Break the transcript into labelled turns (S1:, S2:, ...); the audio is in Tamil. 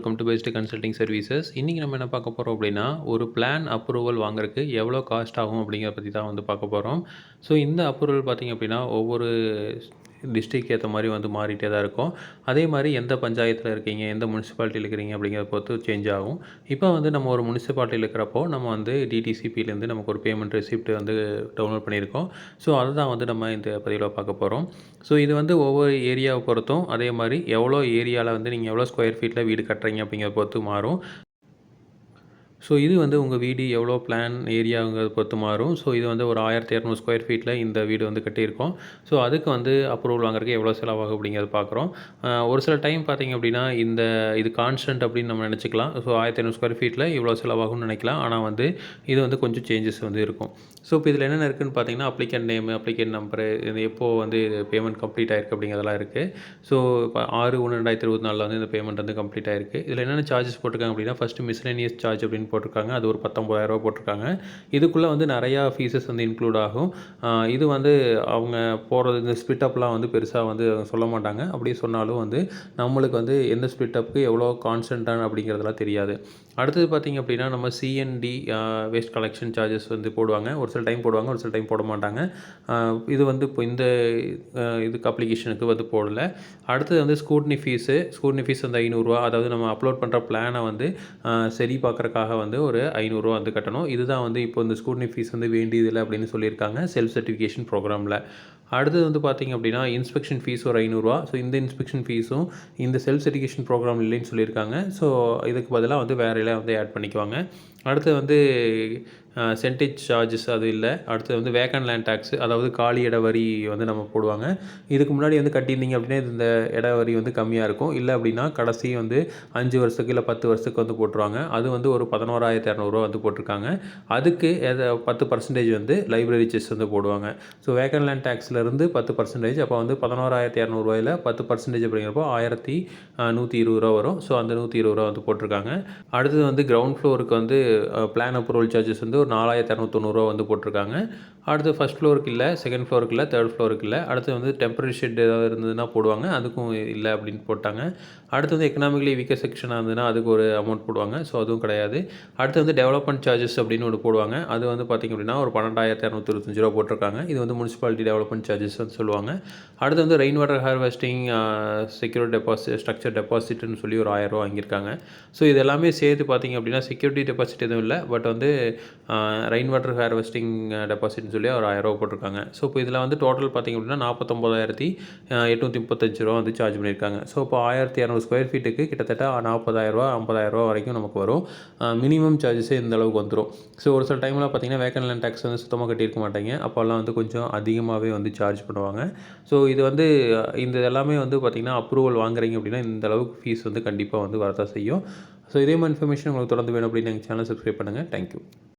S1: Welcome to best consulting services. இன்றைக்கி நம்ம என்ன பார்க்க போகிறோம் அப்படின்னா, ஒரு பிளான் அப்ரூவல் வாங்குறதுக்கு எவ்வளோ காஸ்ட் ஆகும் அப்படிங்கிறத பற்றி தான் வந்து பார்க்க போகிறோம். ஸோ இந்த அப்ரூவல் பார்த்திங்க அப்படின்னா ஒவ்வொரு டிஸ்ட்ரிக்ட் ஏற்ற மாதிரி வந்து மாறிட்டே தான் இருக்கும். அதே மாதிரி எந்த பஞ்சாயத்தில் இருக்கீங்க, எந்த முனிசிபாலிட்டியில் இருக்கிறீங்க அப்படிங்கிறத பொறுத்து சேஞ்ச் ஆகும். இப்போ வந்து நம்ம ஒரு முனிசிபாலிட்டியில் இருக்கிறப்போ நம்ம வந்து டிடிசிபிலேருந்து நமக்கு ஒரு பேமெண்ட் ரெசிப்ட் வந்து டவுன்லோட் பண்ணியிருக்கோம். ஸோ அதை தான் வந்து நம்ம இந்த பதிவில் பார்க்க போகிறோம். ஸோ இது வந்து ஒவ்வொரு ஏரியாவை பொறுத்தும், அதே மாதிரி எவ்வளோ ஏரியாவில் வந்து நீங்கள் எவ்வளோ ஸ்கொயர் ஃபீட்டில் வீடு கட்டுறீங்க அப்படிங்கிறத பொறுத்து மாறும். ஸோ இது வந்து உங்கள் வீடு எவ்வளோ பிளான் ஏரியாங்கிறத பொறுத்து மாறும். ஸோ இது வந்து ஒரு 1200 ஸ்கொயர் ஃபீட்டில் இந்த வீடு வந்து கட்டியிருக்கோம். ஸோ அதுக்கு வந்து அப்ரூவல் வாங்குறதுக்கு எவ்வளோ செலவாகும் அப்படிங்கிறத பார்க்குறோம். ஒரு சில டைம் பார்த்திங்க அப்படின்னா இது கான்ஸ்டன்ட் அப்படின்னு நம்ம நினச்சிக்கலாம். ஸோ 1500 ஸ்கொயர் ஃபீட்டில் இவ்வளோ செலவாகும்னு நினைக்கலாம். ஆனால் வந்து இது வந்து கொஞ்சம் சேஞ்சஸ் வந்து இருக்கும். ஸோ இப்போ இதில் என்னென்ன இருக்குதுன்னு பார்த்தீங்கன்னா, அப்ளிகேண்ட் நேமு, அப்ளிகேண்ட் நம்பரு, இது எப்போது வந்து பேமெண்ட் கம்ப்ளீட் ஆயிருக்கு அப்படிங்கிறதெல்லாம் இருக்குது. ஸோ இப்போ 6/1/2024 வந்து இந்த பேமெண்ட் வந்து கம்ப்ளீட் ஆயிருக்கு. இதில் என்னென்ன சார்ஜஸ் போட்டிருக்காங்க அப்படின்னா, ஃபஸ்ட்டு மிஸ்லேனியஸ் சார்ஜ் அப்படின்னு போட்டிருக்காங்க. அது ஒரு 19,000 போட்டிருக்காங்க. இதுக்குள்ளே வந்து நிறையா ஃபீஸஸ் வந்து இன்க்ளூட் ஆகும். இது வந்து அவங்க போடுறது இந்த ஸ்பிட் அப்லாம் வந்து பெருசாக வந்து சொல்ல மாட்டாங்க. அப்படி சொன்னாலும் வந்து நம்மளுக்கு வந்து எந்த ஸ்பிட் அப்புக்கு எவ்வளோ கான்ஸ்டன்ட்டான அப்படிங்கிறதெல்லாம் தெரியாது. அடுத்தது பார்த்திங்க அப்படின்னா, நம்ம சிஎன்டி வேஸ்ட் கலெக்ஷன் சார்ஜஸ் வந்து போடுவாங்க. ஒரு சில டைம் போடுவாங்க, ஒரு சில டைம் போட மாட்டாங்க. இது வந்து இப்போ இந்த இதுக்கு அப்ளிகேஷனுக்கு வந்து போடலை. அடுத்தது வந்து ஸ்கூட்னி ஃபீஸ் வந்து ரூ. 500. அதாவது நம்ம அப்லோட் பண்ணுற பிளானை வந்து சரி பார்க்குறக்காக வந்து ஒரு ரூ. 500 வந்து கட்டணும். இதுதான் வந்து இப்போ இந்த ஸ்கூட்னி ஃபீஸ் வந்து வேண்டியதில்லை அப்படின்னு சொல்லியிருக்காங்க செல்ஃப் சர்டிஃபிகேஷன் ப்ரோக்ராமில். அடுத்தது வந்து பார்த்திங்க அப்படின்னா, இன்ஸ்பெக்ஷன் ஃபீஸ் ஒரு ரூ. 500. ஸோ இந்த இன்ஸ்பெக்ஷன் ஃபீஸும் இந்த செல்ஃப் சர்டிஃபிகேஷன் ப்ரோக்ராம் இல்லைன்னு சொல்லியிருக்காங்க. ஸோ இதுக்கு பதிலாக வந்து வேறையில் வந்து ஆட் பண்ணிக்குவாங்க. அடுத்து வந்து சென்டேஜ் சார்ஜஸ் அது இல்லை. அடுத்து வந்து வேக்கண்ட் லேண்ட் டேக்ஸ், அதாவது காலி இட வரி வந்து நம்ம போடுவாங்க. இதுக்கு முன்னாடி வந்து கட்டியிருந்தீங்க அப்படின்னா இந்த இட வரி வந்து கம்மியாக இருக்கும். இல்லை அப்படின்னா கடைசி வந்து 5 வருஷத்துக்கு இல்லை 10 வருஷத்துக்கு வந்து போட்டுருவாங்க. அது வந்து ஒரு 11,200 வந்து போட்டிருக்காங்க. அதுக்கு 10% வந்து லைப்ரரி செஸ் வந்து போடுவாங்க. ஸோ வேக்கண்ட் லேண்ட் டேக்ஸ்லேருந்து 10%, அப்போ வந்து 11,200 10% அப்படிங்கிறப்போ 1,120 வரும். ஸோ அந்த 120 வந்து போட்டிருக்காங்க. அடுத்தது வந்து கிரவுண்ட் ஃப்ளோருக்கு வந்து பிளான் அப்ரூவல் சார்ஜஸ் வந்து ஒரு 4,290 வந்து போட்டிருக்காங்க. அடுத்து ஃபஸ்ட் ஃப்ளோருக்கு இல்லை, செகண்ட் ஃப்ளோருக்கு இல்லை, தேர்ட் ஃப்ளோருக்கு இல்லை. அடுத்து வந்து டெம்பரரி ஷெட் ஏதாவது இருந்ததுன்னா போடுவாங்க, அதுக்கும் இல்லை அப்படின்னு போட்டாங்க. அடுத்து வந்து எக்கனாமிக்கலி வீக்கர் செக்ஷனாக இருந்ததுன்னா அதுக்கு ஒரு அமௌண்ட் போடுவாங்க. ஸோ அதுவும் கிடையாது. அடுத்து வந்து டெவலப்மெண்ட் சார்ஜஸ் அப்படின்னு ஒன்று போடுவாங்க. அது வந்து பார்த்திங்க அப்படின்னா ஒரு 12,225 போட்டிருக்காங்க. இது வந்து முனிசிபாலிட்டி டெவலப்மெண்ட் சார்ஜஸ் வந்து சொல்லுவாங்க. அடுத்து வந்து rain water harvesting, security deposit, structure டெபாசிட்னு சொல்லி ஒரு 1,000 வாங்கியிருக்காங்க. ஸோ இது எல்லாமே சேர்த்து பார்த்திங்க அப்படின்னா செக்யூரிட்டி டெபாசிட் எதுவும் இல்லை. பட் வந்து ரெயின் வாட்டர் ஹார்வெஸ்டிங் டெபாசிட்னு சொல்லி ஒரு 1,000 போட்டிருக்காங்க. ஸோ இப்போ இதில் வந்து டோட்டல் பார்த்திங்க அப்படின்னா 49,835 வந்து சார்ஜ் பண்ணியிருக்காங்க. ஸோ இப்போ 1,200 ஸ்கொயர் ஃபீட்டுக்கு கிட்டத்தட்ட 40,000 50,000 வரைக்கும் நமக்கு வரும். மினிமம் சார்ஜஸே இந்த அளவுக்கு வந்துடும். ஸோ ஒரு சில டைமில் பார்த்திங்கன்னா வேக்கண்ட் லேண்ட் டேக்ஸ் வந்து சுத்தமாக கட்டியிருக்க மாட்டாங்க. அப்போல்லாம் வந்து கொஞ்சம் அதிகமாகவே வந்து சார்ஜ் பண்ணுவாங்க. ஸோ இது வந்து இந்த எல்லாமே வந்து பார்த்திங்கன்னா அப்ரூவல் வாங்குறீங்க அப்படின்னா இந்த அளவுக்கு ஃபீஸ் வந்து கண்டிப்பாக வந்து வரதான் செய்யும். ஸோ இதே மாதிரி இன்ஃபர்மேஷன் உங்களுக்கு தொடர்ந்து வேணும் அப்படின்னு எங்கள் சேனல் சப்ஸ்கிரைப் பண்ணுங்கள். தேங்க்யூ.